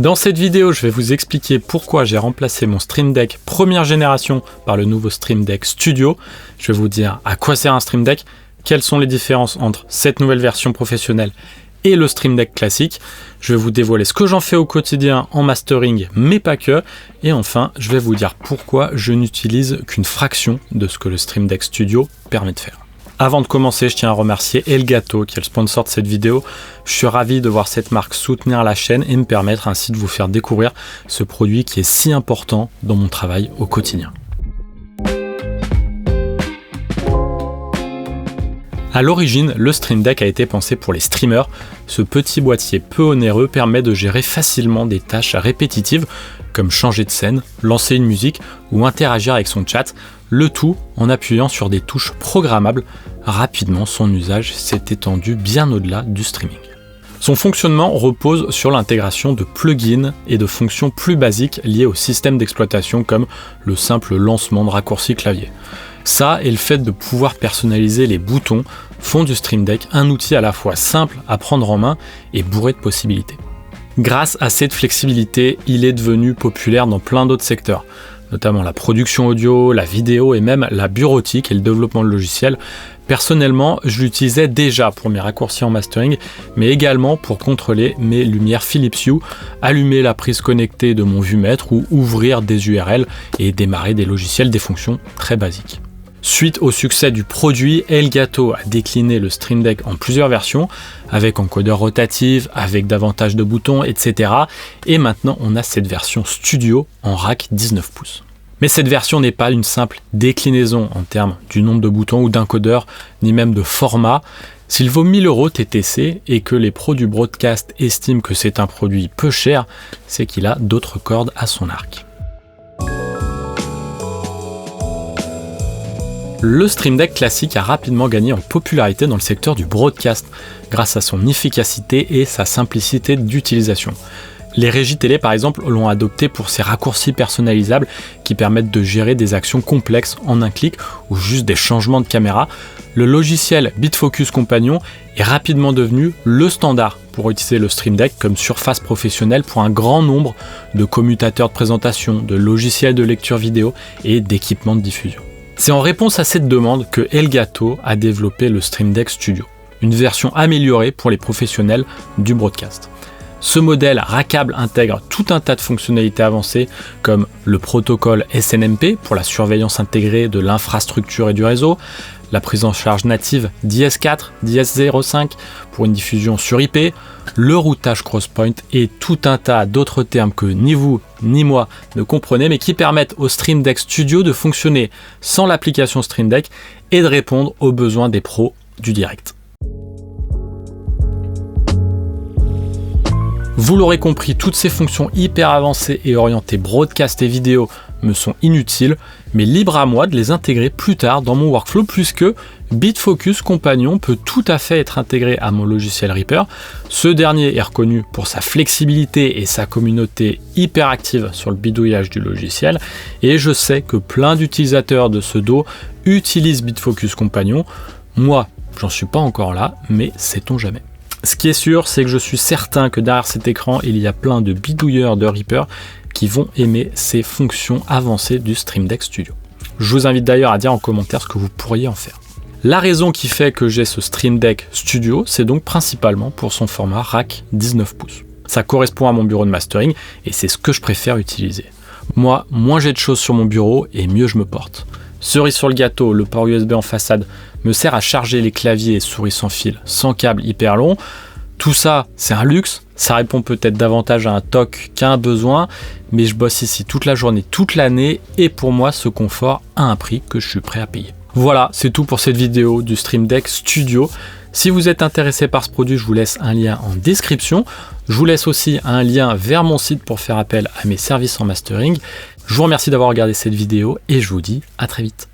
Dans cette vidéo, je vais vous expliquer pourquoi j'ai remplacé mon Stream Deck première génération par le nouveau Stream Deck Studio. Je vais vous dire à quoi sert un Stream Deck, quelles sont les différences entre cette nouvelle version professionnelle et le Stream Deck classique. Je vais vous dévoiler ce que j'en fais au quotidien en mastering, mais pas que. Et enfin, je vais vous dire pourquoi je n'utilise qu'une fraction de ce que le Stream Deck Studio permet de faire. Avant de commencer, je tiens à remercier Elgato qui est le sponsor de cette vidéo. Je suis ravi de voir cette marque soutenir la chaîne et me permettre ainsi de vous faire découvrir ce produit qui est si important dans mon travail au quotidien. À l'origine, le Stream Deck a été pensé pour les streamers. Ce petit boîtier peu onéreux permet de gérer facilement des tâches répétitives comme changer de scène, lancer une musique ou interagir avec son chat, le tout en appuyant sur des touches programmables. Rapidement, son usage s'est étendu bien au-delà du streaming. Son fonctionnement repose sur l'intégration de plugins et de fonctions plus basiques liées au système d'exploitation comme le simple lancement de raccourcis clavier. Ça et le fait de pouvoir personnaliser les boutons font du Stream Deck un outil à la fois simple à prendre en main et bourré de possibilités. Grâce à cette flexibilité, il est devenu populaire dans plein d'autres secteurs, notamment la production audio, la vidéo et même la bureautique et le développement de logiciels. Personnellement, je l'utilisais déjà pour mes raccourcis en mastering, mais également pour contrôler mes lumières Philips Hue, allumer la prise connectée de mon vumètre ou ouvrir des URL et démarrer des logiciels, des fonctions très basiques. Suite au succès du produit, Elgato a décliné le Stream Deck en plusieurs versions, avec encodeur rotatif, avec davantage de boutons, etc. Et maintenant, on a cette version Studio en rack 19 pouces. Mais cette version n'est pas une simple déclinaison en termes du nombre de boutons ou d'encodeurs, ni même de format. S'il vaut 1000 € TTC et que les pros du broadcast estiment que c'est un produit peu cher, c'est qu'il a d'autres cordes à son arc. Le Stream Deck classique a rapidement gagné en popularité dans le secteur du broadcast grâce à son efficacité et sa simplicité d'utilisation. Les régies télé par exemple l'ont adopté pour ses raccourcis personnalisables qui permettent de gérer des actions complexes en un clic ou juste des changements de caméra. Le logiciel BitFocus Companion est rapidement devenu le standard pour utiliser le Stream Deck comme surface professionnelle pour un grand nombre de commutateurs de présentation, de logiciels de lecture vidéo et d'équipements de diffusion. C'est en réponse à cette demande que Elgato a développé le Stream Deck Studio, une version améliorée pour les professionnels du broadcast. Ce modèle rackable intègre tout un tas de fonctionnalités avancées comme le protocole SNMP pour la surveillance intégrée de l'infrastructure et du réseau, la prise en charge native d'IS4, d'IS05 pour une diffusion sur IP, le routage crosspoint et tout un tas d'autres termes que ni vous ni moi ne comprenez mais qui permettent au Stream Deck Studio de fonctionner sans l'application Stream Deck et de répondre aux besoins des pros du direct. Vous l'aurez compris, toutes ces fonctions hyper avancées et orientées broadcast et vidéo me sont inutiles, mais libre à moi de les intégrer plus tard dans mon workflow puisque BitFocus Companion peut tout à fait être intégré à mon logiciel Reaper. Ce dernier est reconnu pour sa flexibilité et sa communauté hyper active sur le bidouillage du logiciel et je sais que plein d'utilisateurs de ce dos utilisent BitFocus Companion. Moi, j'en suis pas encore là, mais sait-on jamais. Ce qui est sûr, c'est que je suis certain que derrière cet écran, il y a plein de bidouilleurs de Reaper qui vont aimer ces fonctions avancées du Stream Deck Studio. Je vous invite d'ailleurs à dire en commentaire ce que vous pourriez en faire. La raison qui fait que j'ai ce Stream Deck Studio, c'est donc principalement pour son format rack 19 pouces. Ça correspond à mon bureau de mastering et c'est ce que je préfère utiliser. Moi, moins j'ai de choses sur mon bureau et mieux je me porte. Cerise sur le gâteau, le port USB en façade me sert à charger les claviers et souris sans fil, sans câble hyper long. Tout ça, c'est un luxe, ça répond peut-être davantage à un toc qu'à un besoin, mais je bosse ici toute la journée, toute l'année, et pour moi, ce confort a un prix que je suis prêt à payer. Voilà, c'est tout pour cette vidéo du Stream Deck Studio. Si vous êtes intéressé par ce produit, je vous laisse un lien en description. Je vous laisse aussi un lien vers mon site pour faire appel à mes services en mastering. Je vous remercie d'avoir regardé cette vidéo et je vous dis à très vite.